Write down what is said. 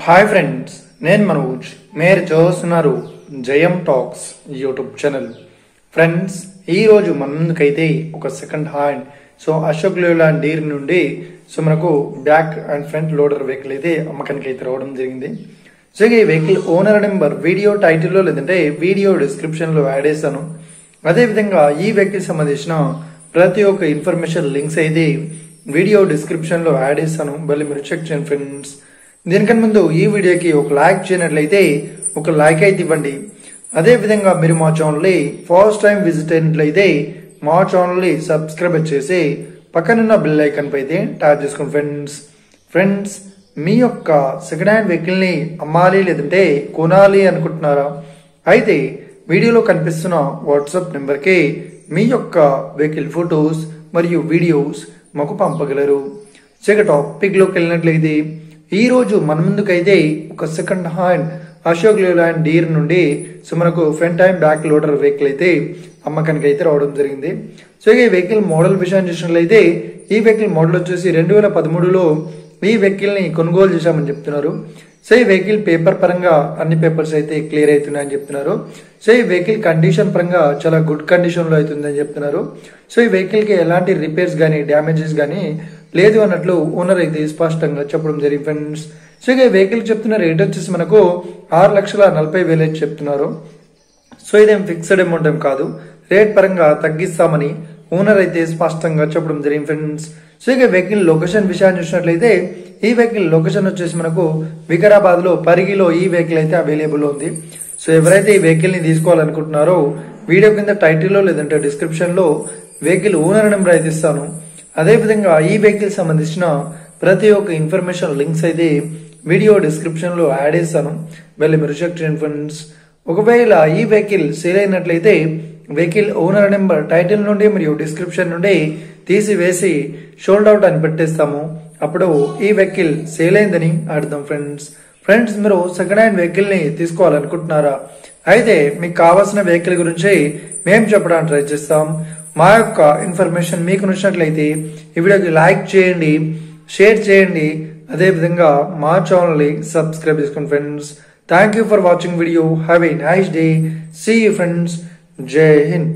Hi friends, నేను మనోజ్. మీరు చూస్తున్నారు జయం టాక్స్ యూట్యూబ్ ఛానల్. ఫ్రెండ్స్, ఈరోజు మన ముందుకైతే ఒక సెకండ్ హ్యాండ్ అశోక్ లేలాండ్ డీర్ నుండి మనకు back and front loader vehicle అయితే అమ్మకానికి అయితే రావడం జరిగింది. ఈ వెహికల్ ఓనర్ నెంబర్ వీడియో టైటిల్లో లేదంటే వీడియో డిస్క్రిప్షన్ లో యాడ్ చేశాను. అదేవిధంగా ఈ వెహికల్ సంబంధించిన ప్రతి ఒక్క ఇన్ఫర్మేషన్ లింక్స్ అయితే వీడియో డిస్క్రిప్షన్ లో యాడ్ చేశాను. మళ్ళీ మీరు చెక్ చేయండి ఫ్రెండ్స్. దీనికన్నా ముందు ఈ వీడియోకి ఒక లైక్ చేయనట్లయితే ఒక లైక్ అయితే ఇవ్వండి. అదే విధంగా మీరు మా ఛానల్ ని ఫస్ట్ టైం విజిట్ అయినట్లయితే మా ఛానల్ ని సబ్స్క్రైబ్ చేసి పక్కనున్న బెల్ ఐకాన్ పై అయితే ట్యాప్ చేసుకోండి ఫ్రెండ్స్. మీ యొక్క సెకండ్ హ్యాండ్ వెహికల్ ని అమ్మాలి లేదంటే కొనాలి అనుకుంటున్నారా? అయితే వీడియోలో కనిపిస్తున్న వాట్సాప్ నెంబర్ కి మీ యొక్క వెహికల్ ఫొటోస్ మరియు వీడియోస్ మాకు పంపగలరు. టాపిక్ లోకి వెళ్ళినట్లయితే ఈ రోజు మన ముందుకైతే ఒక సెకండ్ హ్యాండ్ అశోక్ లేలాండ్ డీర్ నుండి మనకు front and back loader vehicle అయితే అమ్మకానికి అయితే రావడం జరిగింది. ఈ వెహికల్ మోడల్ విషయాన్ని చూసినట్లయితే ఈ వెహికల్ మోడల్ వచ్చేసి 2013లో ఈ వెహికల్ ని కొనుగోలు చేశామని చెప్తున్నారు. ఈ వెహికల్ పేపర్ పరంగా అన్ని పేపర్స్ అయితే క్లియర్ అవుతున్నాయని చెప్తున్నారు. ఈ వెహికల్ కండిషన్ పరంగా చాలా గుడ్ కండిషన్ లో అవుతుందని చెప్తున్నారు. ఈ వెహికల్ కి ఎలాంటి రిపేర్స్ గానీ డ్యామేజెస్ గానీ లేదు అన్నట్లు ఓనర్ అయితే స్పష్టంగా చెప్పడం జరిగింది ఫ్రెండ్స్. ఈ వెహికల్ చెప్తున్న రేట్ వచ్చేసి మనకు 6,40,000 చెప్తున్నారు. ఇదేం ఫిక్స్డ్ అమౌంట్ ఏం కాదు, రేట్ పరంగా తగ్గిస్తామని ఓనర్ అయితే స్పష్టంగా చెప్పడం జరిగింది ఫ్రెండ్స్. ఇక వెహికల్ లొకేషన్ విషయాన్ని చూసినట్లయితే ఈ వెహికల్ లొకేషన్ వచ్చేసి మనకు వికారాబాద్ లో పరిగిలో ఈ వెహికల్ అయితే అవైలబుల్ ఉంది. ఎవరైతే ఈ వెహికల్ ని తీసుకోవాలనుకుంటున్నారో వీడియో కింద టైటిల్ లో లేదంటే డిస్క్రిప్షన్ లో వెహికల్ ఓనర్ నెంబర్ అయితే ఇస్తాను. అదే విధంగా ఈ వెహికల్ సంబంధించిన ప్రతి ఒక్క ఇన్ఫర్మేషన్ లింక్స్ అయితే వీడియో డిస్క్రిప్షన్ లో యాడ్ చేస్తాను. వెళ్ళి మీరు చెక్ చేయండి ఫ్రెండ్స్. ఒకవేళ ఈ వెహికల్ సేల్ అయినట్లయితే వెహికల్ ఓనర్ నెంబర్ టైటిల్ నుండి మరియు డిస్క్రిప్షన్ నుండి తీసివేసి షోల్డ్ అవుట్ అని పెట్టేస్తాము. అప్పుడు ఈ వెహికల్ సేల్ అయిందని అర్థం ఫ్రెండ్స్. మీరు సెకండ్ హ్యాండ్ వెహికల్ ని తీసుకోవాలనుకుంటున్నారా? అయితే మీకు కావాల్సిన వెహికల్ గురించి మేము చెప్పడానికి ట్రై చేస్తాం. మా యొక్క ఇన్ఫర్మేషన్ మీకు నచ్చినట్లయితే ఈ వీడియోకి లైక్ చేయండి, షేర్ చేయండి. అదే విధంగా మా ఛానల్ ని సబ్స్క్రైబ్ చేసుకోండి friends. Thank you for watching video. Have a nice day. See you friends. జై హింద్.